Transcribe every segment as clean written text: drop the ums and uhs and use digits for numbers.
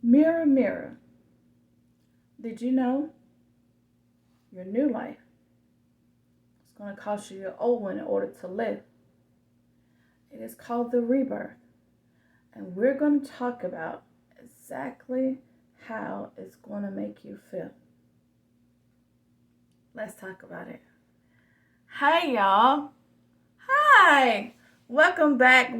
Mirror, mirror, did you know your new life is going to cost you your old one in order to live? It is called the rebirth. And we're going to talk about exactly how it's going to make you feel. Let's talk about it. Hey, y'all. Hi. Welcome back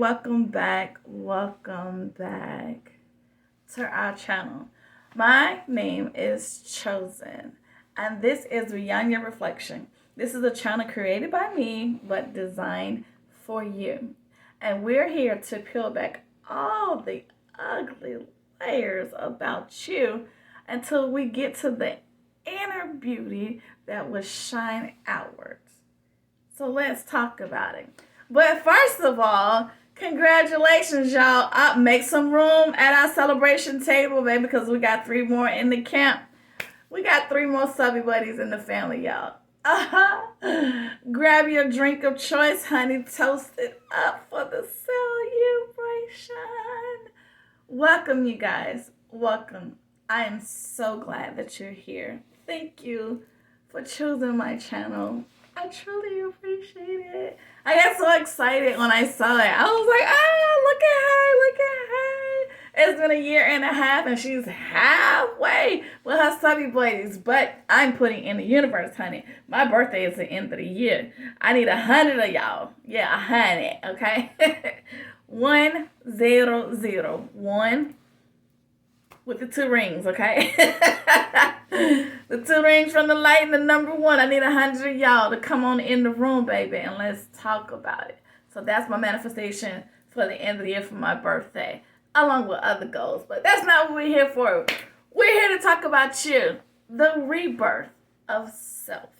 to our channel. My name is Chosen, and this is Beyond Your Reflection. This is a channel created by me, but designed for you. And we're here to peel back all the ugly layers about you until we get to the inner beauty that will shine outwards. So let's talk about it. But first of all, congratulations, y'all. Make some room at our celebration table, baby, because we got 3 more in the camp. We got 3 more subby buddies in the family, y'all. Grab your drink of choice, honey. Toast it up for the cele-you-bration. Welcome, you guys. Welcome. I am so glad that you're here. Thank you for choosing my channel. I truly appreciate it. I got so excited when I saw it. I was like, look at her. It's been 1.5 years and she's halfway with her subby buddies. But I'm putting in the universe, honey. My birthday is the end of the year. I need 100 of y'all. Yeah, 100, okay? 100. 1 with the 2 rings, okay? The 2 rings from the light and the number 1. I need 100 of y'all to come on in the room, baby, and let's talk about it. So that's my manifestation for the end of the year for my birthday, along with other goals. But that's not what we're here for. We're here to talk about you, the rebirth of self.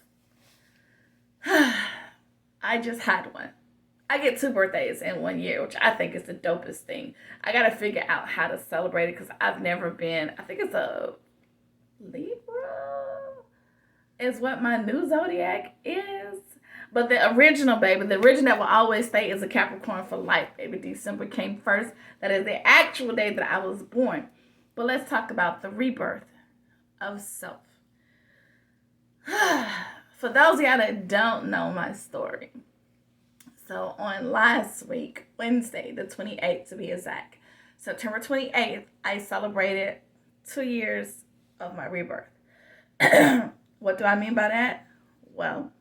I just had one. I get 2 birthdays in 1 year, which I think is the dopest thing. I got to figure out how to celebrate it because I've never been, I think it's a Libra is what my new zodiac is. But the original, baby, the original that will always stay is a Capricorn for life, baby. December came first. That is the actual day that I was born. But let's talk about the rebirth of self. For those of y'all that don't know my story, so on last week, Wednesday, the 28th to be exact, September 28th, I celebrated 2 years of my rebirth. What do I mean by that? Well,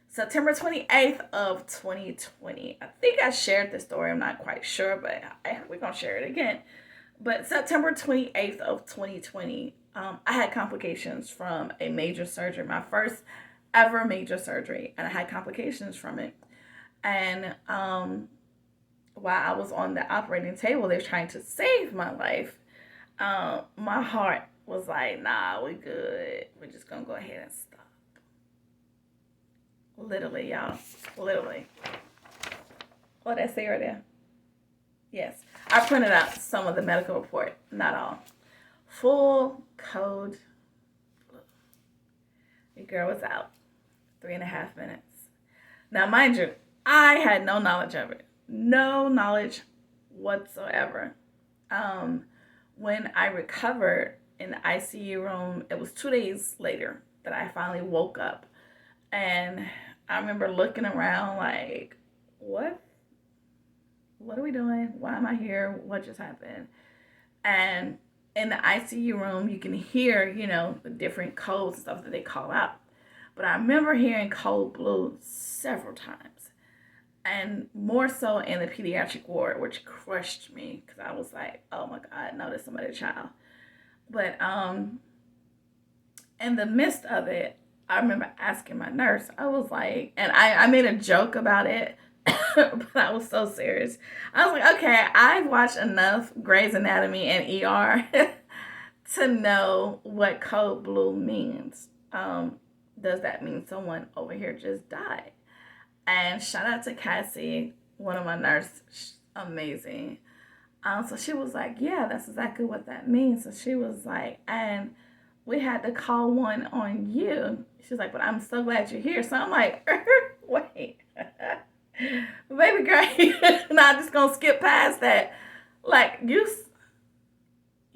September 28th of 2020. I think I shared this story. I'm not quite sure, but we're going to share it again. But September 28th of 2020, I had complications from a major surgery, my first ever major surgery, and I had complications from it. And while I was on the operating table, they were trying to save my life. My heart was like, nah, we good. We're just going to go ahead and stop. Literally, y'all. Literally. What did I say right there? Yes. I printed out some of the medical report. Not all. Full code. Your girl was out. 3.5 minutes. Now, mind you, I had no knowledge of it. No knowledge whatsoever. When I recovered in the ICU room, it was 2 days later that I finally woke up. And I remember looking around like, what? What are we doing? Why am I here? What just happened? And in the ICU room, you can hear, the different codes and stuff that they call out. But I remember hearing code blue several times. And more so in the pediatric ward, which crushed me because I was like, oh my God, no, there's somebody's child. But in the midst of it, I remember asking my nurse, I was like, and I made a joke about it, but I was so serious. I was like, okay, I've watched enough Grey's Anatomy and ER to know what code blue means. Does that mean someone over here just died? And shout out to Cassie, one of my nurses, amazing. So she was like, yeah, that's exactly what that means. So she was like, and we had to call one on you. She's like, but I'm so glad you're here. So I'm like, wait. Baby girl, not just going to skip past that. Like,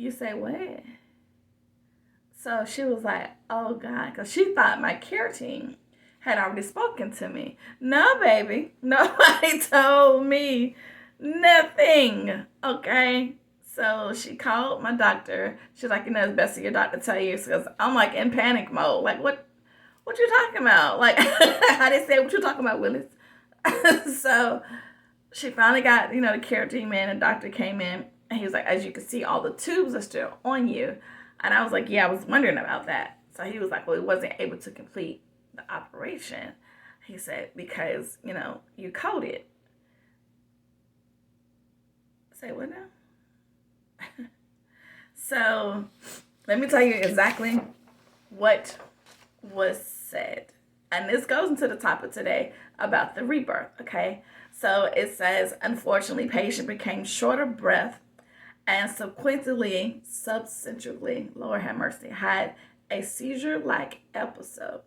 You say, what? So she was like, oh God, because she thought my care team had already spoken to me. No, baby. Nobody told me nothing. Okay. So she called my doctor. She's like, it's best for your doctor to tell you, because I'm like in panic mode. Like, what you talking about? Like, how they say, what you talking about, Willis? So she finally got, the care team in, and doctor came in, and he was like, as you can see, all the tubes are still on you. And I was like, yeah, I was wondering about that. So he was like, well, he wasn't able to complete the operation. He said, because, you coded. Say what now? So let me tell you exactly what was said. And this goes into the topic today about the rebirth, okay? So it says, unfortunately, patient became short of breath and subsequently, Lord have mercy, had a seizure-like episode.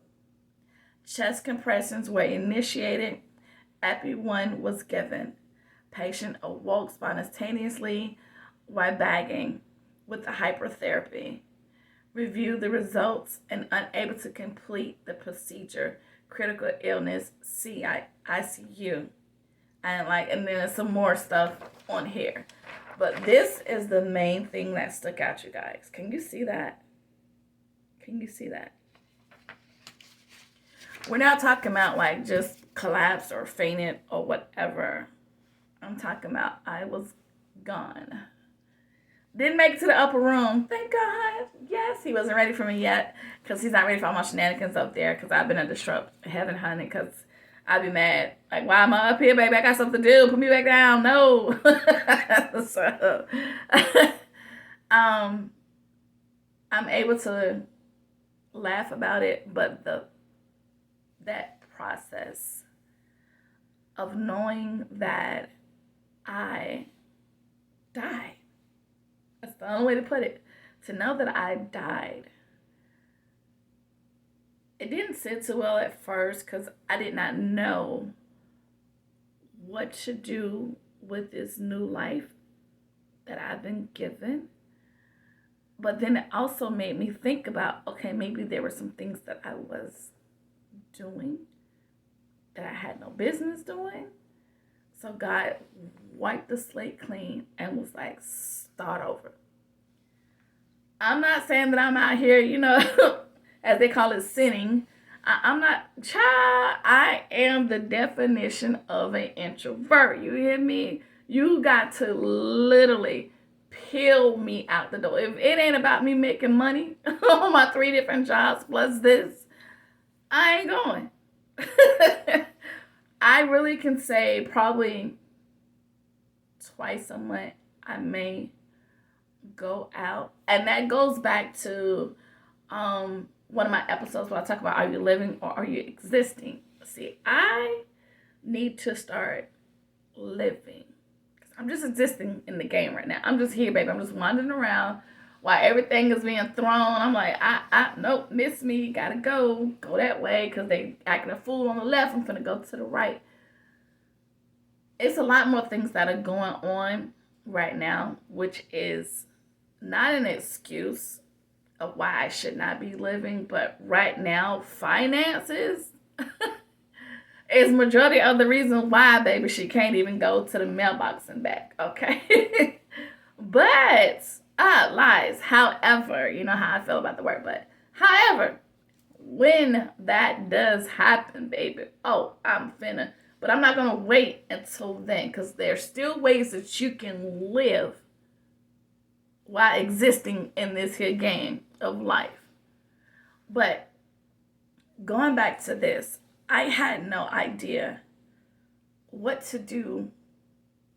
Chest compressions were initiated. Epi-1 was given. Patient awoke spontaneously while bagging with the hypertherapy. Reviewed the results and unable to complete the procedure. Critical illness, ICU. And then there's some more stuff on here. But this is the main thing that stuck out, you guys. Can you see that? Can you see that? We're not talking about just collapsed or fainted or whatever. I'm talking about I was gone. Didn't make it to the upper room. Thank God. Yes, he wasn't ready for me yet, because he's not ready for all my shenanigans up there, because I've been a disrupt heaven, honey, because I'd be mad. Like, why am I up here, baby? I got something to do. Put me back down. No. So, I'm able to laugh about it, but that process of knowing that I died. That's the only way to put it. To know that I died. It didn't sit too well at first, because I did not know what to do with this new life that I've been given. But then it also made me think about, okay, maybe there were some things that I was doing that I had no business doing. So God wiped the slate clean and was like, start over. I'm not saying that I'm out here, as they call it, sinning. I'm not, child, I am the definition of an introvert. You hear me? You got to literally peel me out the door. If it ain't about me making money on my 3 different jobs plus this, I ain't going. I really can say probably twice a month I may go out. And that goes back to one of my episodes where I talk about, are you living or are you existing? See, I need to start living. I'm just existing in the game right now. I'm just here, baby. I'm just wandering around while everything is being thrown. I'm like, nope, miss me. Gotta go that way, because they acting a fool on the left. I'm finna go to the right. It's a lot more things that are going on right now, which is not an excuse of why I should not be living, but right now, finances is majority of the reason why, baby, she can't even go to the mailbox and back, okay? But, lies. However, you know how I feel about the word but. However, when that does happen, baby, I'm finna. But I'm not going to wait until then, because there's still ways that you can live while existing in this here game of life. But going back to this, I had no idea what to do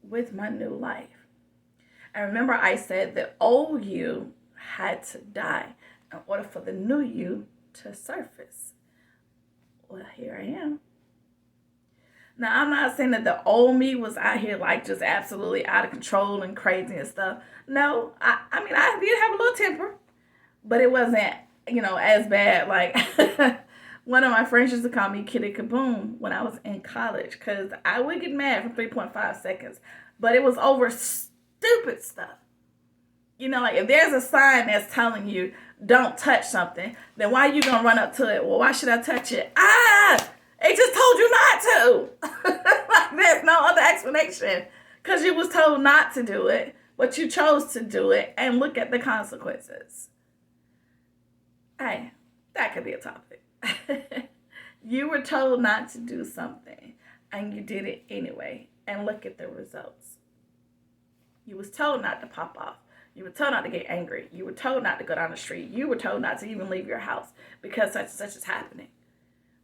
with my new life. I remember I said the old you had to die in order for the new you to surface. Well, here I am. Now, I'm not saying that the old me was out here just absolutely out of control and crazy and stuff. No, I mean, I did have a little temper, but it wasn't, as bad. One of my friends used to call me Kitty Kaboom when I was in college, because I would get mad for 3.5 seconds, but it was over stupid stuff. You know, like if there's a sign that's telling you don't touch something, then why are you gonna run up to it? Well, why should I touch it? It just told you not to. Like there's no other explanation. Because you was told not to do it, but you chose to do it, and look at the consequences. Hey, that could be a topic. You were told not to do something, and you did it anyway, and look at the results. You was told not to pop off. You were told not to get angry. You were told not to go down the street. You were told not to even leave your house because such and such is happening.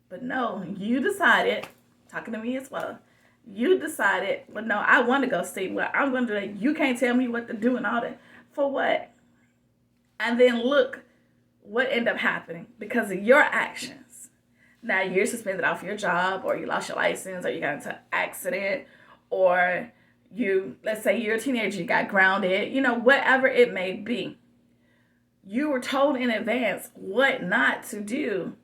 But no, you decided, talking to me as well, you decided, well, no, I want to go see what I'm going to do. You can't tell me what to do and all that. For what? And then look what ended up happening because of your actions. Now you're suspended off your job, or you lost your license, or you got into an accident, or you, let's say you're a teenager, you got grounded, whatever it may be. You were told in advance what not to do,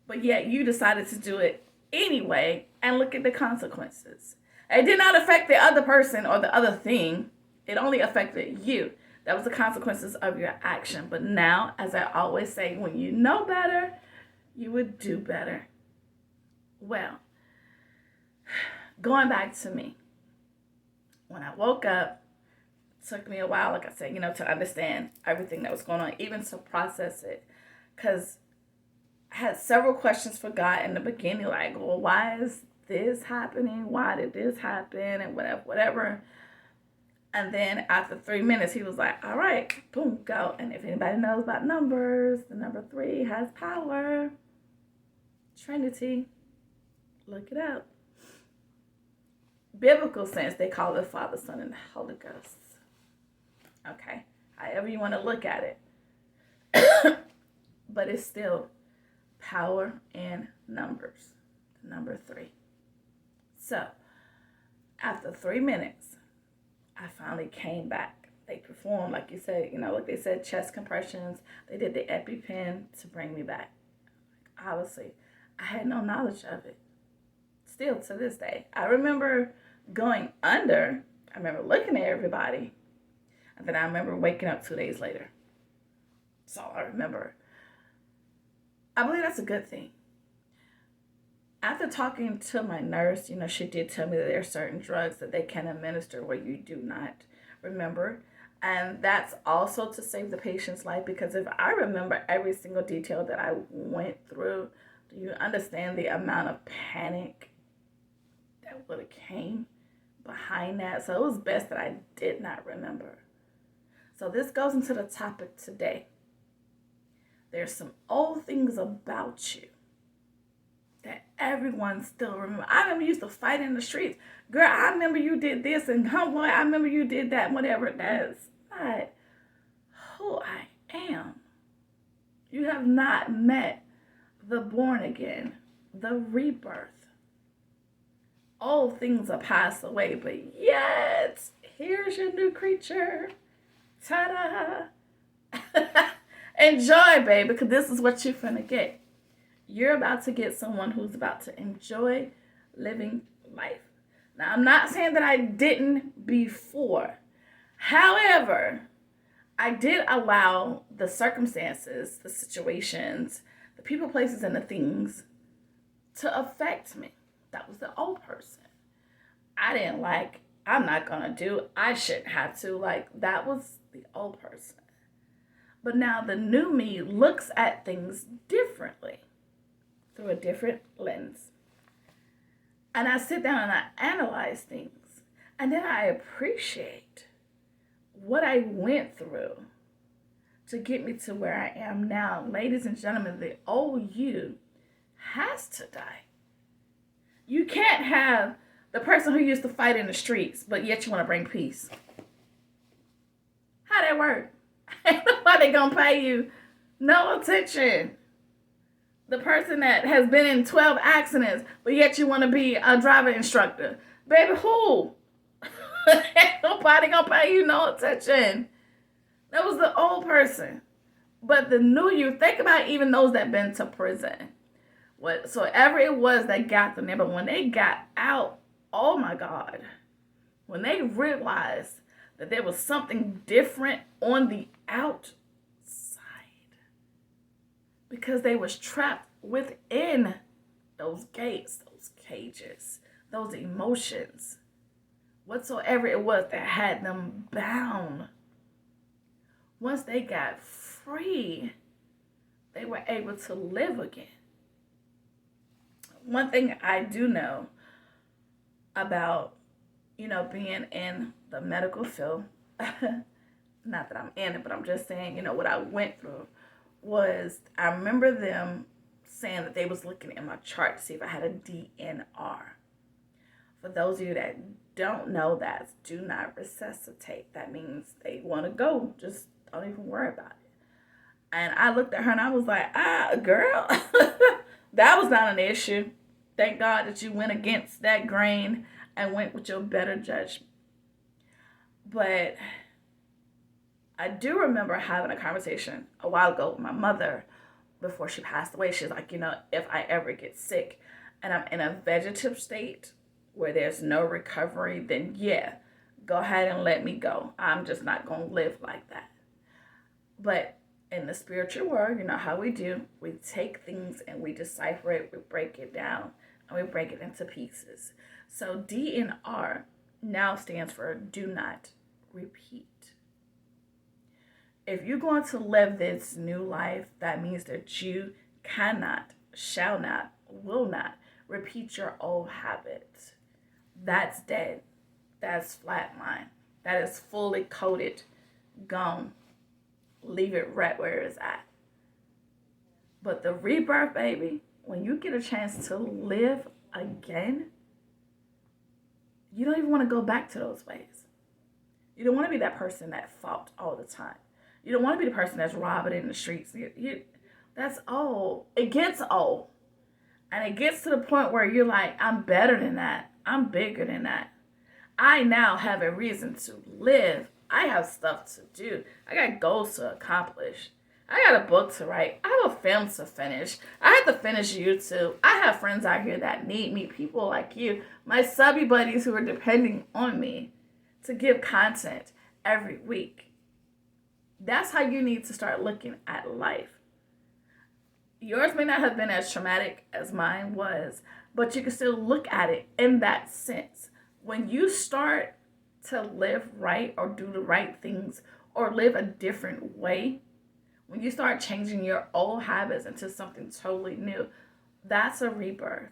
but yet you decided to do it anyway, and look at the consequences. It did not affect the other person or the other thing. It only affected you. That was the consequences of your action. But now, as I always say, when you know better, you would do better. Well, going back to me. When I woke up, it took me a while, like I said, to understand everything that was going on, even to process it. Because I had several questions for God in the beginning, like, well, why is this happening? Why did this happen? And whatever. And then after 3 minutes, he was like, all right, boom, go. And if anybody knows about numbers, the number 3 has power. Trinity. Look it up. Biblical sense, they call it Father, Son, and the Holy Ghost. Okay, however you want to look at it. But it's still power and numbers. Number 3. So, after 3 minutes, I finally came back. They performed, like you said, like they said, chest compressions. They did the EpiPen to bring me back. Obviously, I had no knowledge of it. Still to this day. I remember going under. I remember looking at everybody. And then I remember waking up 2 days later. That's all I remember. I believe that's a good thing. After talking to my nurse, she did tell me that there are certain drugs that they can administer where you do not remember. And that's also to save the patient's life, because if I remember every single detail that I went through, do you understand the amount of panic that would have came behind that? So it was best that I did not remember. So this goes into the topic today. There's some old things about you that everyone still remember. I remember you used to fight in the streets. Girl, I remember you did this, and homeboy, I remember you did that, whatever. That's not who I am. You have not met the born again, the rebirth. Old things are passed away, but yet, here's your new creature. Ta-da! Enjoy, baby, because this is what you're finna get. You're about to get someone who's about to enjoy living life. Now, I'm not saying that I didn't before. However, I did allow the circumstances, the situations, the people, places, and the things to affect me. That was the old person. I didn't like, I'm not going to do, I shouldn't have to. Like, that was the old person. But now the new me looks at things differently, through a different lens. And I sit down and I analyze things. And then I appreciate what I went through to get me to where I am now. Ladies and gentlemen, the old you has to die. You can't have the person who used to fight in the streets, but yet you want to bring peace. How that work? Ain't nobody gonna pay you no attention. The person that has been in 12 accidents, but yet you want to be a driver instructor. Baby, who? Ain't nobody gonna pay you no attention. That was the old person. But the new you, think about even those that been to prison. Whatsoever it was that got them there, but when they got out, oh my God. When they realized that there was something different on the outside because they was trapped within those gates, those cages, those emotions, whatsoever it was that had them bound. Once they got free, they were able to live again. One thing I do know about, being in the medical field, not that I'm in it, but I'm just saying, what I went through was, I remember them saying that they was looking at my chart to see if I had a D.N.R. For those of you that don't know, that do not resuscitate. That means they want to go. Just don't even worry about it. And I looked at her and I was like, girl, that was not an issue. Thank God that you went against that grain and went with your better judgment. But I do remember having a conversation a while ago with my mother before she passed away. She's like, if I ever get sick and I'm in a vegetative state where there's no recovery, then yeah, go ahead and let me go. I'm just not going to live like that. But in the spiritual world, you know how we do. We take things and we decipher it, we break it down, and we break it into pieces. So D.N.R. now stands for do not repeat. If you're going to live this new life, that means that you cannot, shall not, will not repeat your old habits. That's dead. That's flatline. That is fully coded, gone. Leave it right where it's at. But the rebirth, baby, when you get a chance to live again, you don't even want to go back to those ways. You don't want to be that person that fought all the time. You don't want to be the person that's robbing in the streets. That's old. It gets old. And it gets to the point where you're like, I'm better than that. I'm bigger than that. I now have a reason to live. I have stuff to do. I got goals to accomplish. I got a book to write. I have a film to finish. I have to finish YouTube. I have friends out here that need me. People like you. My subby buddies who are depending on me to give content every week. That's how you need to start looking at life. Yours may not have been as traumatic as mine was, but you can still look at it in that sense. When you start to live right or do the right things or live a different way, when you start changing your old habits into something totally new, that's a rebirth.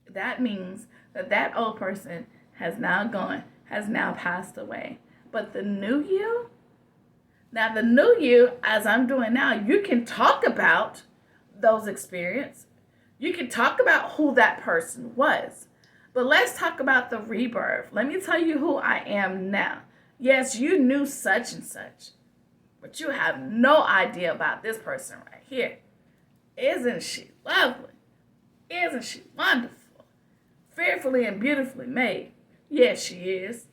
That means that old person has now gone, has now passed away. But the new you, now the new you, as I'm doing now, you can talk about those experiences. You can talk about who that person was. But let's talk about the rebirth. Let me tell you who I am now. Yes, you knew such and such, but you have no idea about this person right here. Isn't she lovely? Isn't she wonderful? Fearfully and beautifully made. Yes, she is.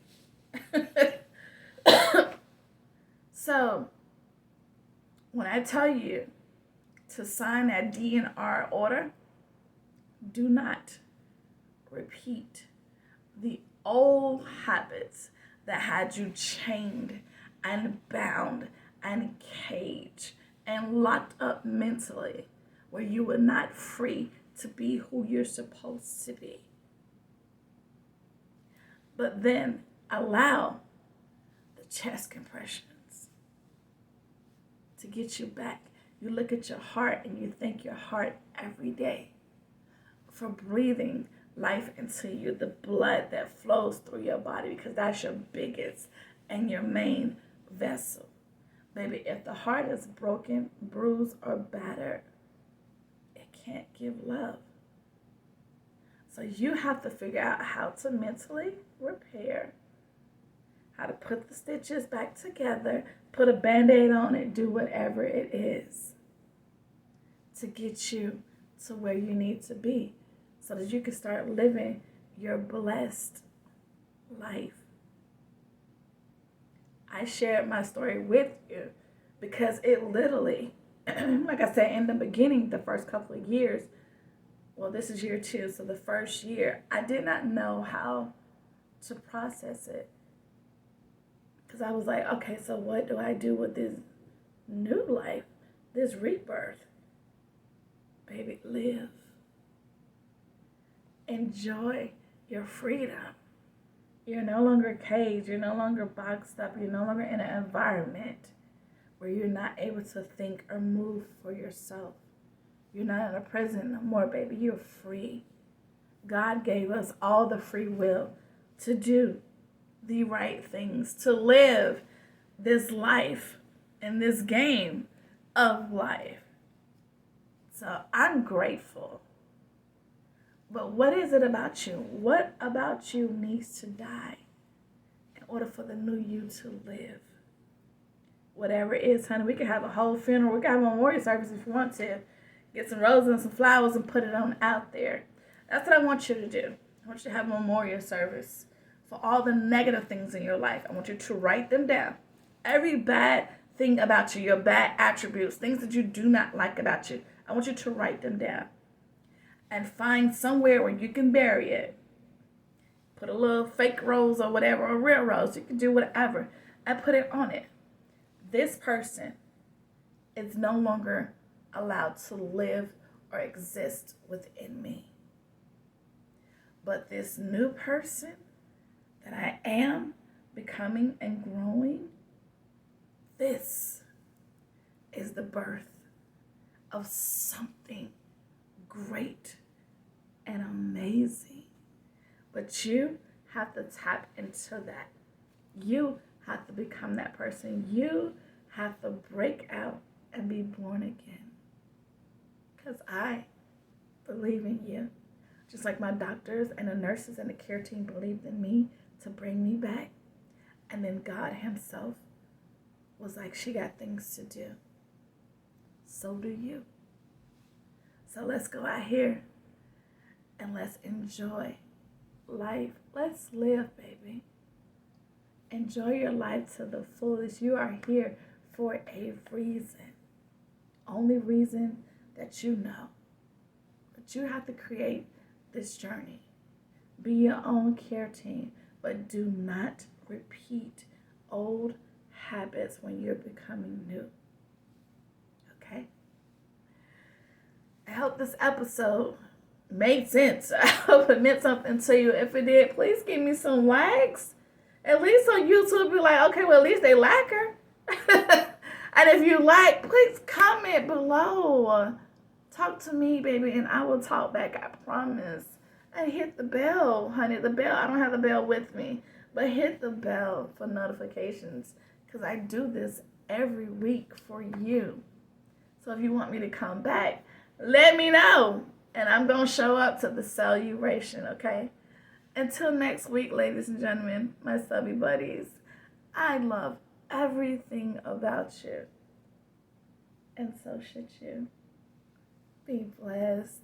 So, when I tell you to sign that D.N.R. order, do not repeat the old habits that had you chained and bound and caged and locked up mentally, where you were not free to be who you're supposed to be. But then allow the chest compressions to get you back. You look at your heart and you thank your heart every day for breathing life into you, the blood that flows through your body, because that's your biggest and your main vessel. Baby, if the heart is broken, bruised, or battered, it can't give love. So you have to figure out how to mentally repair, how to put the stitches back together, put a Band-Aid on it, do whatever it is to get you to where you need to be so that you can start living your blessed life. I shared my story with you because it literally, like I said in the beginning, the first couple of years, well, this is year 2, so the first year, I did not know how to process it. Because I was like, okay, so what do I do with this new life, this rebirth? Baby, live. Enjoy your freedom. You're no longer caged. You're no longer boxed up. You're no longer in an environment where you're not able to think or move for yourself. You're not in a prison no more, baby. You're free. God gave us all the free will to do the right things, to live this life and this game of life. So I'm grateful. But what is it about you? What about you needs to die in order for the new you to live? Whatever it is, honey, we can have a whole funeral. We can have a memorial service if you want to. Get some roses and some flowers and put it on out there. That's what I want you to do. I want you to have a memorial service for all the negative things in your life. I want you to write them down. Every bad thing about you, your bad attributes, things that you do not like about you, I want you to write them down. And find somewhere where you can bury it. Put a little fake rose or whatever, or real rose. You can do whatever. And put it on it. This person is no longer allowed to live or exist within me. But this new person that I am becoming and growing, this is the birth of something great and amazing. But you have to tap into that. You have to become that person. You have to break out and be born again. Because I believe in you. Just like my doctors and the nurses and the care team believed in me to bring me back. And then God himself was like, she got things to do. So do you. So let's go out here and let's enjoy life. Let's live, baby. Enjoy your life to the fullest. You are here for a reason. Only reason that you know. But you have to create this journey. Be your own care team, but do not repeat old habits when you're becoming new. Okay? I hope this episode made sense. I hope it meant something to you. If it did, please give me some likes. At least on YouTube, be like, okay, well, at least they like her. And if you like, please comment below. Talk to me, baby, and I will talk back, I promise. And hit the bell, honey. The bell, I don't have the bell with me, but hit the bell for notifications because I do this every week for you. So if you want me to come back, let me know. And I'm going to show up to the cele-you-bration, okay? Until next week, ladies and gentlemen, my subby buddies, I love everything about you. And so should you. Be blessed.